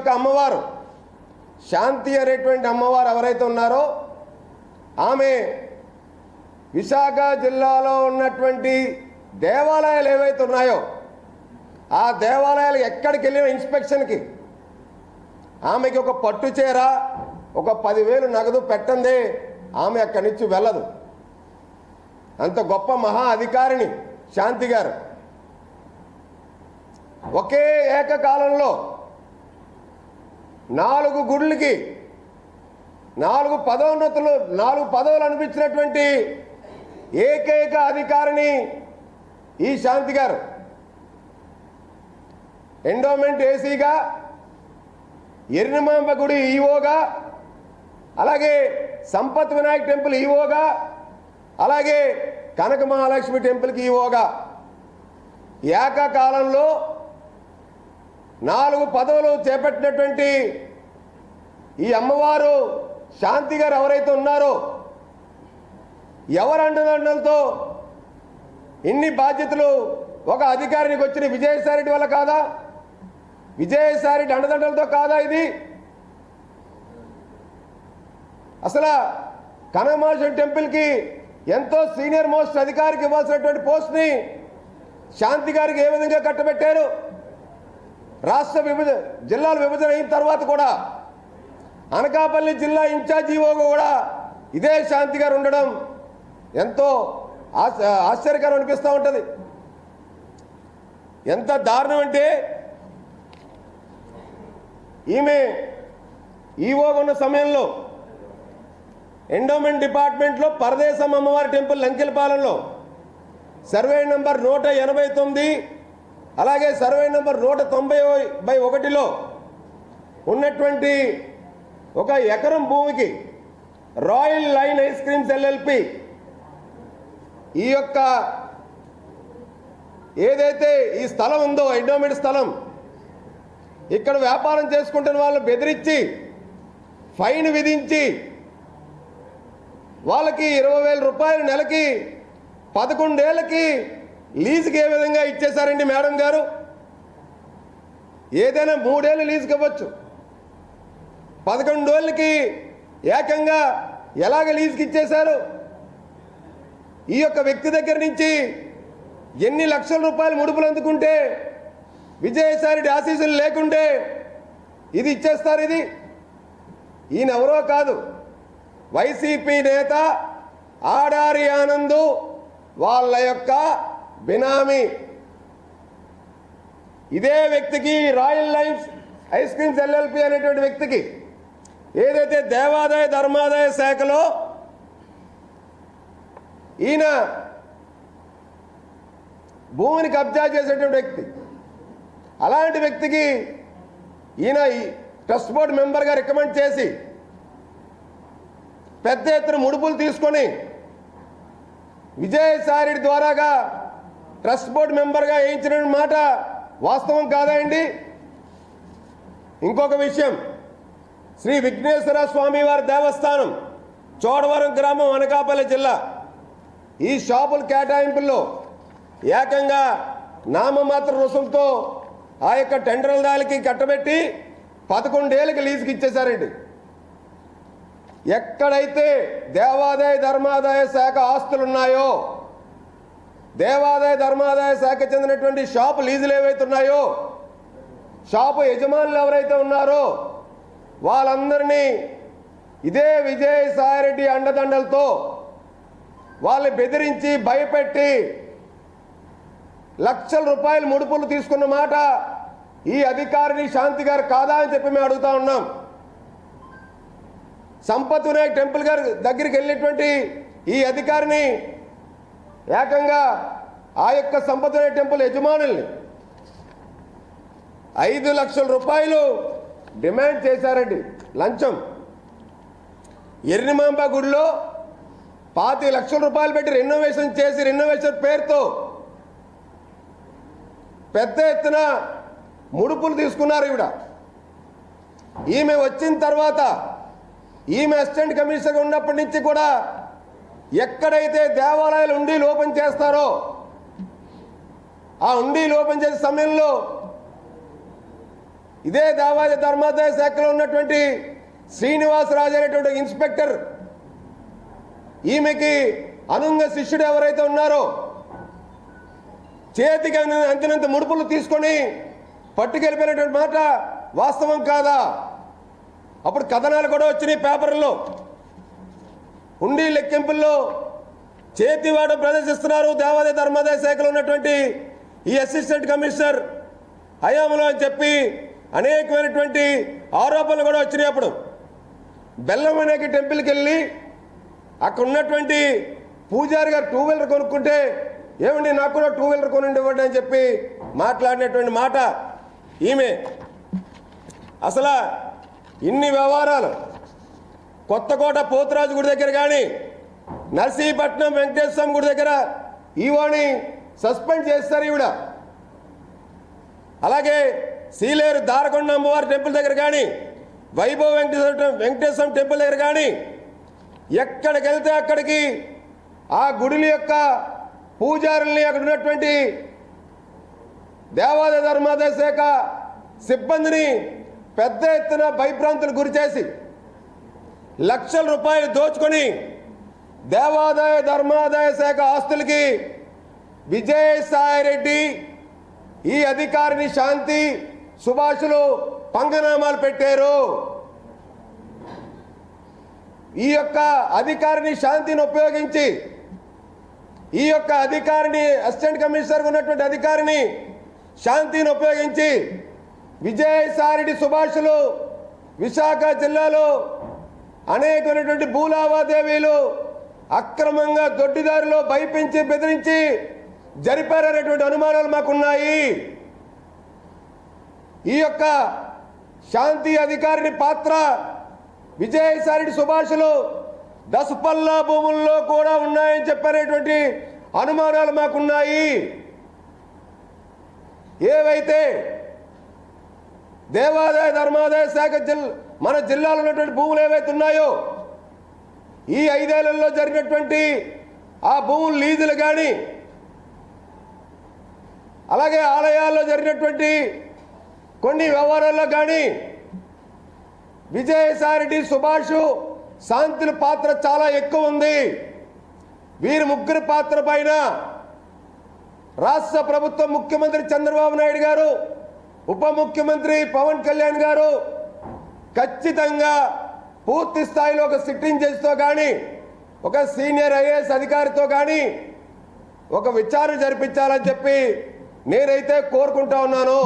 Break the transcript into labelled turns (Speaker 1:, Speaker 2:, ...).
Speaker 1: యొక్క అమ్మవారు శాంతి అనేటువంటి అమ్మవారు ఎవరైతే ఉన్నారో ఆమె విశాఖ జిల్లాలో ఉన్నటువంటి దేవాలయాలు ఏవైతే ఉన్నాయో ఆ దేవాలయాలు ఎక్కడికి వెళ్ళిన ఇన్స్పెక్షన్కి ఆమెకి ఒక పట్టు చీర ఒక 10,000 నగదు పెట్టందే ఆమె అక్కడి నుంచి వెళ్ళదు. అంత గొప్ప మహా అధికారిని శాంతి గారు. ఒకే ఏకకాలంలో 4 గుడులకి 4 పదోన్నతులు 4 పదవులు అనిపించినటువంటి ఏకైక అధికారిని ఈ శాంతి గారు. ఎండోమెంట్ ఏసీగా, ఎర్నిమాంబ గుడి ఈవోగా, అలాగే సంపత్ వినాయక్ టెంపుల్ ఈవోగా, అలాగే కనక మహాలక్ష్మి టెంపుల్కి ఈవోగా ఏకకాలంలో 4 పదవులు చేపట్టినటువంటి ఈ అమ్మవారు శాంతి గారు ఎవరైతే ఉన్నారో ఎవరు అండదండలతో ఇన్ని బాధ్యతలు ఒక అధికారికి వచ్చిన విజయసాయిరెడ్డి వల్ల కాదా? విజయసాయిరెడ్డి అండదండలతో కాదా ఇది? అసలు కనకమహాలక్ష్మి టెంపుల్కి ఎంతో సీనియర్ మోస్ట్ అధికారికి ఇవ్వాల్సినటువంటి పోస్ట్ని శాంతి గారికి ఏ విధంగా కట్టబెట్టారు? రాష్ట్ర జిల్లాల విభజన అయిన తర్వాత కూడా అనకాపల్లి జిల్లా ఇన్ఛార్జ్ ఈవోగా కూడా ఇదే శాంతి గారు ఉండడం ఎంతో ఆశ్చర్యకరం అనిపిస్తూ ఉంటుంది. ఎంత దారుణం అంటే ఈమె ఈవోగా ఉన్న సమయంలో ఎండోమెంట్ డిపార్ట్మెంట్లో పరదేశం అమ్మవారి టెంపుల్ లంకెలపాలెంలో సర్వే నంబర్ 189 అలాగే సర్వే నంబర్ 190/1లో ఉన్నటువంటి 1 ఎకరం భూమికి royal line ice creams LLP ఈ యొక్క ఏదైతే ఈ స్థలం ఉందో ఎండోమెంట్ స్థలం ఇక్కడ వ్యాపారం చేసుకుంటున్న వాళ్ళు బెదిరించి ఫైన్ విధించి వాళ్ళకి 20,000 రూపాయలు నెలకి 11 ఏళ్ళకి లీజుకి ఏ విధంగా ఇచ్చేశారండి మేడం గారు? ఏదైనా 3 ఏళ్ళు లీజుకి ఇవ్వచ్చు, 11 ఏళ్ళకి ఏకంగా ఎలాగ లీజుకి ఇచ్చేశారు? ఈ యొక్క వ్యక్తి దగ్గర నుంచి ఎన్ని లక్షల రూపాయలు ముడుపులు అందుకుంటే విజయసాయిరెడ్డి ఆశీస్సులు లేకుంటే ఇది ఇచ్చేస్తారు? ఇది ఈయన ఎవరో కాదు, వైసీపీ నేత ఆడారి ఆనందు వాళ్ళ యొక్క బినామీ. ఇదే వ్యక్తికి royal lines ice creams LLP అనేటువంటి వ్యక్తికి ఏదైతే దేవాదాయ ధర్మాదాయ శాఖలో ఈయన భూమిని కబ్జా చేసేటువంటి వ్యక్తి, అలాంటి వ్యక్తికి ఈయన ట్రస్ట్ బోర్డు మెంబర్గా రికమెండ్ చేసి పెద్ద ఎత్తున ముడుపులు తీసుకొని విజయసాయిరెడ్డి ద్వారాగా ట్రస్ట్ బోర్డు మెంబర్గా వేయించిన మాట వాస్తవం కాదా అండి? ఇంకొక విషయం, శ్రీ విఘ్నేశ్వర స్వామి వారి దేవస్థానం చోడవరం గ్రామం అనకాపల్లి జిల్లా ఈ షాపుల కేటాయింపుల్లో ఏకంగా నామమాత్ర రుసుముతో ఆ యొక్క టెండర్ల దానికి కట్టబెట్టి 11 ఏళ్ళకి లీజుకి ఇచ్చేశారండి. ఎక్కడైతే దేవాదాయ ధర్మాదాయ శాఖ ఆస్తులు ఉన్నాయో, దేవాదాయ ధర్మాదాయ శాఖ చెందినటువంటి షాపు లీజులు ఏవైతే ఉన్నాయో, షాపు యజమానులు ఎవరైతే ఉన్నారో వాళ్ళందరినీ ఇదే విజయసాయిరెడ్డి అండదండలతో వాళ్ళని బెదిరించి భయపెట్టి లక్షల రూపాయలు ముడుపులు తీసుకున్న మాట ఈ అధికారిని శాంతి గారు కాదా అని చెప్పి మేము అడుగుతా ఉన్నాం. సంపత్ వినాయక్ టెంపుల్ గారి దగ్గరికి వెళ్ళినటువంటి ఈ అధికారిని ఏకంగా ఆ యొక్క సంపత్ వినాయక్ టెంపుల్ యజమానుల్ని 5 లక్షల రూపాయలు డిమాండ్ చేశారండి లంచం. ఎర్నిమాంబ గుడిలో 25 లక్షల రూపాయలు పెట్టి రెనోవేషన్ చేసి రెనోవేషన్ పేరుతో పెద్ద ఎత్తున ముడుపులు తీసుకున్నారు. ఈమె వచ్చిన తర్వాత ఈమె అసిస్టెంట్ కమిషనర్గా ఉన్నప్పటి నుంచి కూడా ఎక్కడైతే దేవాలయాలు ఉండీలు ఓపెన్ చేస్తారో ఆ ఉండీలు ఓపెన్ చేసే సమయంలో ఇదే దేవాదాయ ధర్మాదాయ శాఖలో ఉన్నటువంటి శ్రీనివాసరాజు అనేటువంటి ఇన్స్పెక్టర్, ఈమెకి అనుంగ శిష్యుడు ఎవరైతే ఉన్నారో చేతికి అంతినంత ముడుపులు తీసుకొని పట్టుకెళ్ళిపోయినటువంటి మాట వాస్తవం కాదా? అప్పుడు కథనాలు కూడా వచ్చినాయి పేపర్లో. ఉండి లెక్కింపుల్లో చేతివాడు ప్రదర్శిస్తున్నారు దేవాదాయ ధర్మాదాయ శాఖలో ఉన్నటువంటి ఈ అసిస్టెంట్ కమిషనర్ హయాంలో అని చెప్పి అనేకమైనటువంటి ఆరోపణలు కూడా వచ్చినాయి. అప్పుడు బెల్లమనేకి టెంపుల్కి వెళ్ళి అక్కడ ఉన్నటువంటి పూజారి గారు 2 వీలర్ కొనుక్కుంటే, ఏమండి నాకు కూడా 2 వీలర్ కొనుండి ఇవ్వండి అని చెప్పి మాట్లాడినటువంటి మాట ఈమె. అసలు ఇన్ని వ్యవహారాలు కొత్తకోట పోతురాజు గుడి దగ్గర కానీ, నర్సీపట్నం వెంకటేశ్వర స్వామి గుడి దగ్గర ఈవోని సస్పెండ్ చేస్తారు ఈవిడ. అలాగే సీలేరు దారకొండ అమ్మవారి టెంపుల్ దగ్గర కానీ, వైభవ్ వెంకటేశ్వర స్వామి టెంపుల్ దగ్గర కానీ ఎక్కడికి వెళ్తే అక్కడికి ఆ గుడిల యొక్క పూజారుల్ని, అక్కడ ఉన్నటువంటి దేవాదాయ ధర్మాదాయ శాఖ సిబ్బందిని పెద్ద ఎత్తున భయభ్రాంతులు గురిచేసి లక్షల రూపాయలు దోచుకొని దేవాదాయ ధర్మాదాయ శాఖ ఆస్తులకి విజయసాయిరెడ్డి ఈ అధికారిని శాంతి సుభాషులు పంగనామాలు పెట్టారు. ఈ యొక్క అధికారిని శాంతిని ఉపయోగించి, ఈ యొక్క అధికారిని అసిస్టెంట్ కమిషనర్గా ఉన్నటువంటి అధికారిని శాంతిని ఉపయోగించి విజయసాయిరెడ్డి సుభాషులు విశాఖ జిల్లాలో అనేకమైనటువంటి భూలావాదేవీలు అక్రమంగా దొడ్డిదారిలో భయపించి బెదిరించి జరిపారనేటువంటి అనుమానాలు మాకున్నాయి. ఈ యొక్క శాంతి అధికారిని పాత్ర విజయసాయిరెడ్డి సుభాషులు దశపల్లా భూముల్లో కూడా ఉన్నాయని చెప్పనేటువంటి అనుమానాలు మాకున్నాయి. ఏవైతే దేవాదాయ ధర్మాదాయ శాఖ మన జిల్లాలో ఉన్నటువంటి భూములు ఏవైతే ఉన్నాయో, ఈ 5 ఏళ్లలో జరిగినటువంటి ఆ భూములు లీజులు కానీ, అలాగే ఆలయాల్లో జరిగినటువంటి కొన్ని వ్యవహారాల్లో కానీ విజయసాయిరెడ్డి సుభాష్ శాంతుల పాత్ర చాలా ఎక్కువ ఉంది. వీరి ముగ్గురు పాత్ర పైన రాష్ట్ర ప్రభుత్వం, ముఖ్యమంత్రి చంద్రబాబు నాయుడు గారు, ఉప ముఖ్యమంత్రి పవన్ కళ్యాణ్ గారు ఖచ్చితంగా పూర్తి స్థాయిలో ఒక సిట్టింగ్ జడ్జితో కానీ, ఒక సీనియర్ ఐఏఎస్ అధికారితో కానీ ఒక విచారణ జరిపించాలని చెప్పి నేనైతే కోరుకుంటా ఉన్నాను.